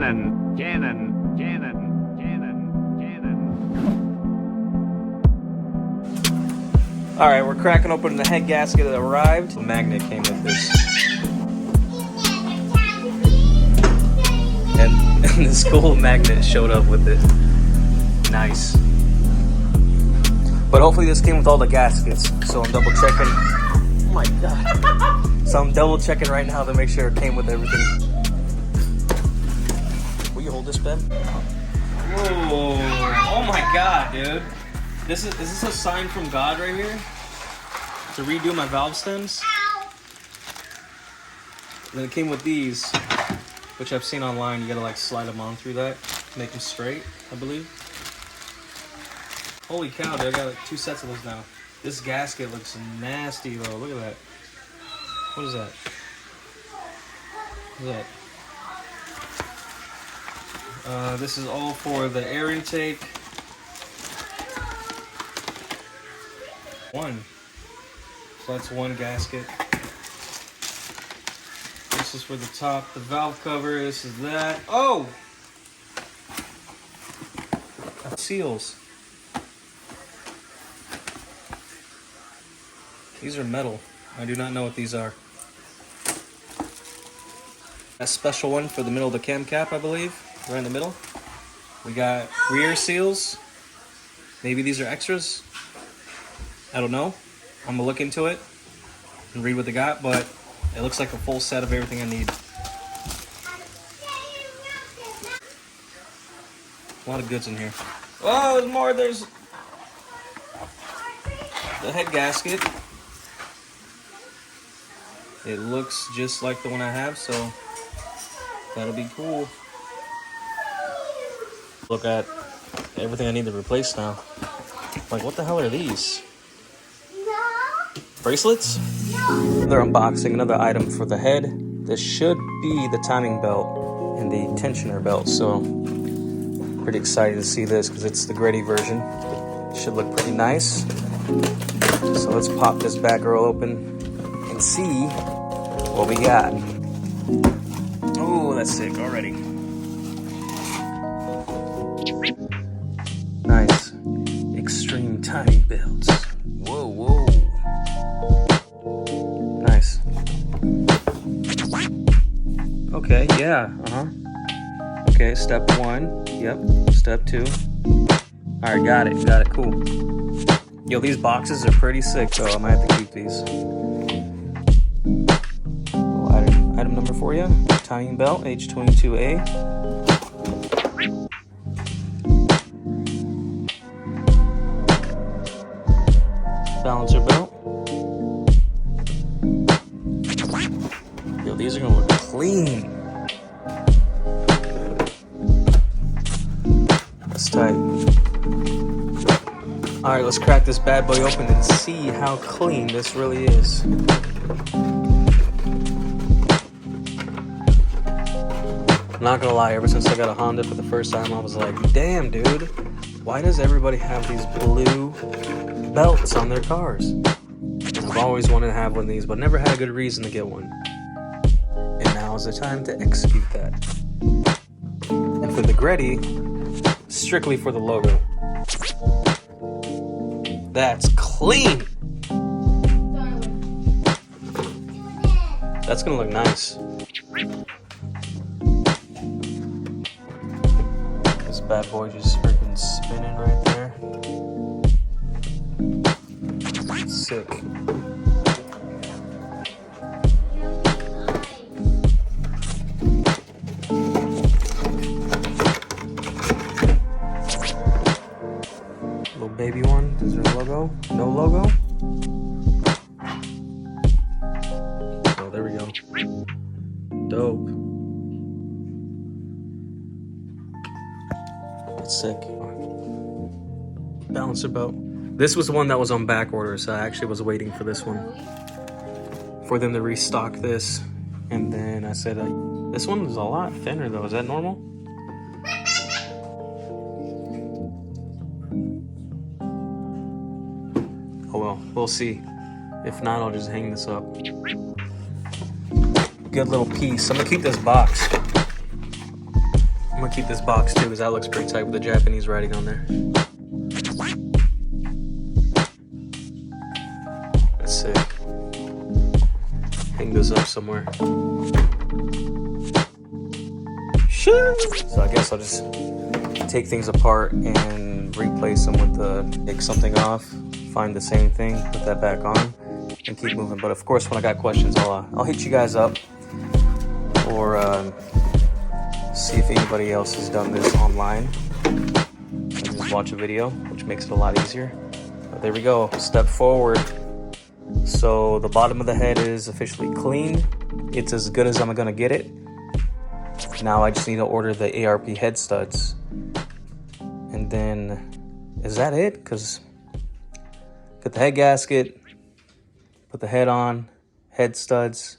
Cannon. All right, we're cracking open the head gasket that arrived. The magnet came with this. And this cool magnet showed up with it. Nice. But hopefully this came with all the gaskets. So I'm double checking. Oh my God. So I'm double checking right now to make sure it came with everything. Will you hold this, Ben? Whoa. Oh my God, dude. Is this a sign from God right here? To redo my valve stems? And then it came with these, which I've seen online. You gotta like slide them on through that to make them straight, I believe. Holy cow, dude, I got like 2 sets of those now. This gasket looks nasty though, look at that. What is that? What is that? This is all for the air intake. So that's one gasket. This is for the top, the valve cover. This is that. Oh! Seals. These are metal. I do not know what these are. A special one for the middle of the cam cap, I believe. Right in the middle. We got rear seals. Maybe these are extras. I don't know. I'm gonna look into it and read what they got, but it looks like a full set of everything I need. A lot of goods in here. Oh, there's more. There's the head gasket. It looks just like the one I have, so that'll be cool. Look at everything I need to replace now. Like, what the hell are these? Bracelets? Another unboxing, another item for the head. This should be the timing belt and the tensioner belt, so pretty excited to see this because it's the Greddy version. Should look pretty nice. So let's pop this bad girl open and see what we got. Oh, that's sick already. Nice. Extreme timing belts. Whoa, whoa. Nice. Okay, yeah, Okay, step 1. Yep, step 2. Alright, got it, cool. Yo, these boxes are pretty sick, though. I might have to keep these. Item number for you. Timing belt, H22A. Balancer belt. Yo, these are gonna look clean. That's tight. Alright, let's crack this bad boy open and see how clean this really is. Not gonna lie, ever since I got a Honda for the first time, I was like, damn, dude, why does everybody have these blue belts on their cars? And I've always wanted to have one of these, but never had a good reason to get one. And now is the time to execute that. And for the Greddy, strictly for the logo. That's clean! That's gonna look nice. This bad boy just freaking spinning right there. Sick. Little baby one. Is there a logo? No logo? Oh, there we go. Dope. That's sick. Balancer belt. This was the one that was on back order, so I actually was waiting for this one. For them to restock this. And then I said, this one is a lot thinner though. Is that normal? Oh well, we'll see. If not, I'll just hang this up. Good little piece. I'm gonna keep this box. gonna keep this box too because that looks pretty tight with the Japanese writing on there. That's sick. Hang this up somewhere. So I guess I'll just take things apart and replace them with the, take something off, find the same thing, put that back on, and keep moving. But of course, when I got questions, I'll hit you guys up, or see if anybody else has done this online. And just watch a video, which makes it a lot easier. But there we go, step forward. So the bottom of the head is officially clean. It's as good as I'm gonna get it. Now I just need to order the ARP head studs. And then, is that it? Because got the head gasket, put the head on, head studs,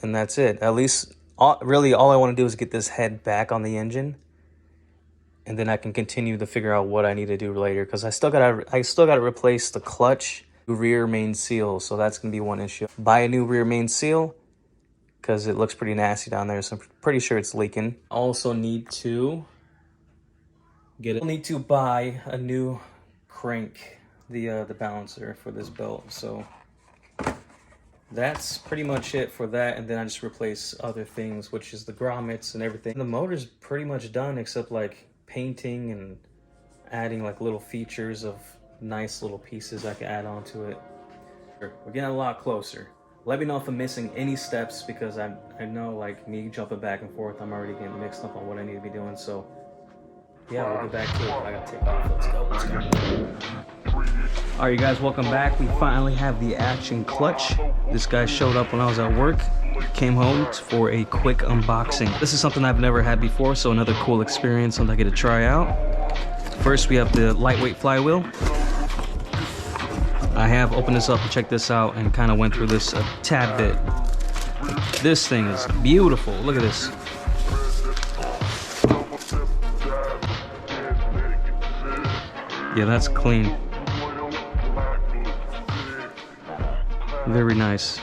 and that's it. At least, really all I want to do is get this head back on the engine, and then I can continue to figure out what I need to do later. Because I still gotta replace the clutch, rear main seal, so that's gonna be one issue. Buy a new rear main seal, because it looks pretty nasty down there, so I'm pretty sure it's leaking. Also need to buy a new crank, the balancer for this belt. So that's pretty much it for that, and then I just replace other things, which is the grommets and everything. The motor's pretty much done, except like painting and adding like little features of nice little pieces I can add onto it. We're getting a lot closer. Let me know if I'm missing any steps, because I know, like, me jumping back and forth, I'm already getting mixed up on what I need to be doing. So yeah, we'll get back to it. I gotta take off. Let's go. All right, you guys, welcome back. We finally have the action clutch. This guy showed up when I was at work. Came home for a quick unboxing. This is something I've never had before, so another cool experience, something I get to try out. First, we have the lightweight flywheel. I have opened this up and checked this out and kind of went through this a tad bit. This thing is beautiful. Look at this. Yeah, that's clean. Very nice.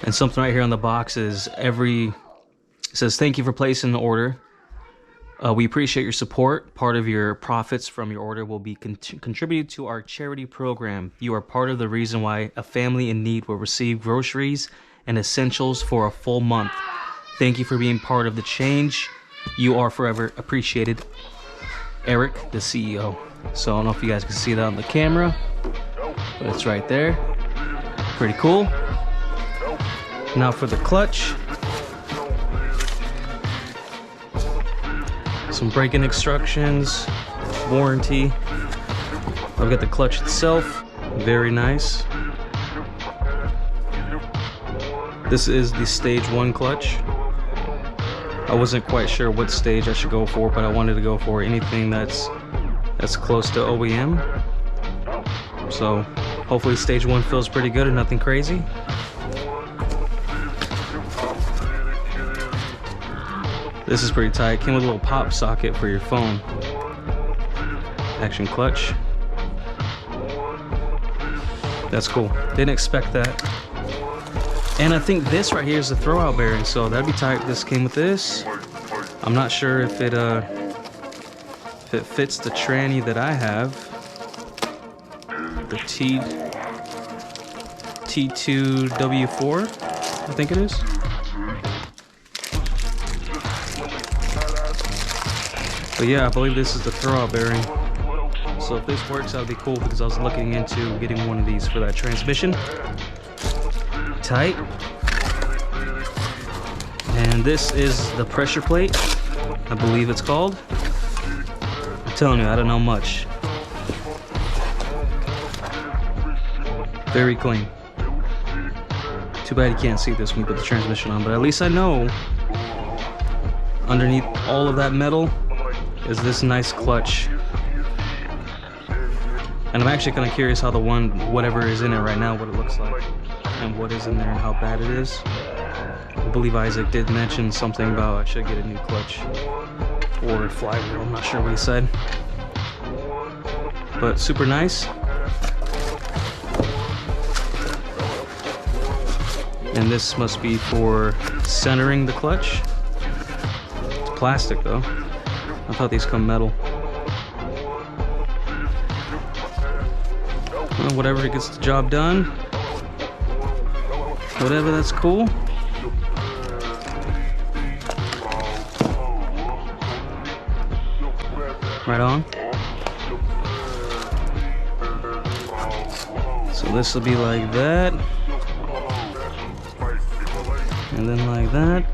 And something right here on the box is it says, thank you for placing the order. We appreciate your support. Part of your profits from your order will be contributed to our charity program. You are part of the reason why a family in need will receive groceries and essentials for a full month. Thank you for being part of the change. You are forever appreciated. Eric, the CEO. So I don't know if you guys can see that on the camera, but it's right there. Pretty cool. Now for the clutch. Some braking instructions, warranty. I've got the clutch itself, very nice. This is the stage 1 clutch. I wasn't quite sure what stage I should go for, but I wanted to go for anything that's close to OEM. So hopefully stage 1 feels pretty good and nothing crazy. This is pretty tight. Came with a little pop socket for your phone. Action clutch. That's cool. Didn't expect that. And I think this right here is the throwout bearing, so that'd be tight. This came with this. I'm not sure if it fits the tranny that I have. The T2W4, I think it is. But yeah, I believe this is the throwout bearing. So if this works, that would be cool, because I was looking into getting one of these for that transmission. Tight. And this is the pressure plate, I believe it's called. I'm telling you, I don't know much. Very clean. Too bad you can't see this when you put the transmission on, but at least I know underneath all of that metal is this nice clutch. And I'm actually kind of curious how whatever is in it right now, what it looks like, and what is in there and how bad it is. I believe Isaac did mention something about I should get a new clutch or flywheel. I'm not sure what he said. But super nice. And this must be for centering the clutch. It's plastic though. I thought these come metal. Well, whatever gets the job done. Whatever, that's cool. Right on. So this will be like that. And then like that.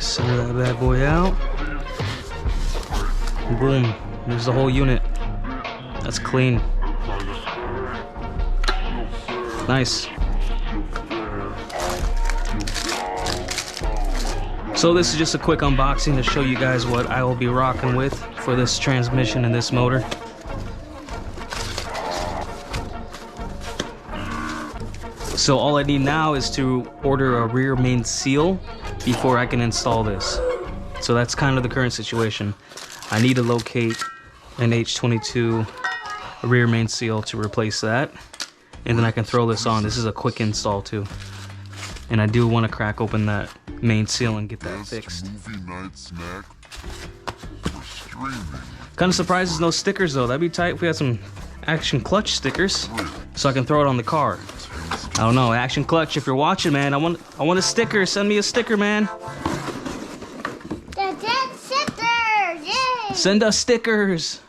Center that bad boy out. Boom. There's the whole unit. That's clean. Nice. So this is just a quick unboxing to show you guys what I will be rocking with for this transmission and this motor. So all I need now is to order a rear main seal before I can install this. So that's kind of the current situation. I need to locate an H22 rear main seal to replace that, and then I can throw this on. This is a quick install too. And I do want to crack open that main seal and get that fixed. Kind of surprised there's no stickers though. That'd be tight if we had some Action Clutch stickers so I can throw it on the car. I don't know, Action Clutch, if you're watching, man, I want a sticker. Send me a sticker, man. Stickers! Yay! Send us stickers.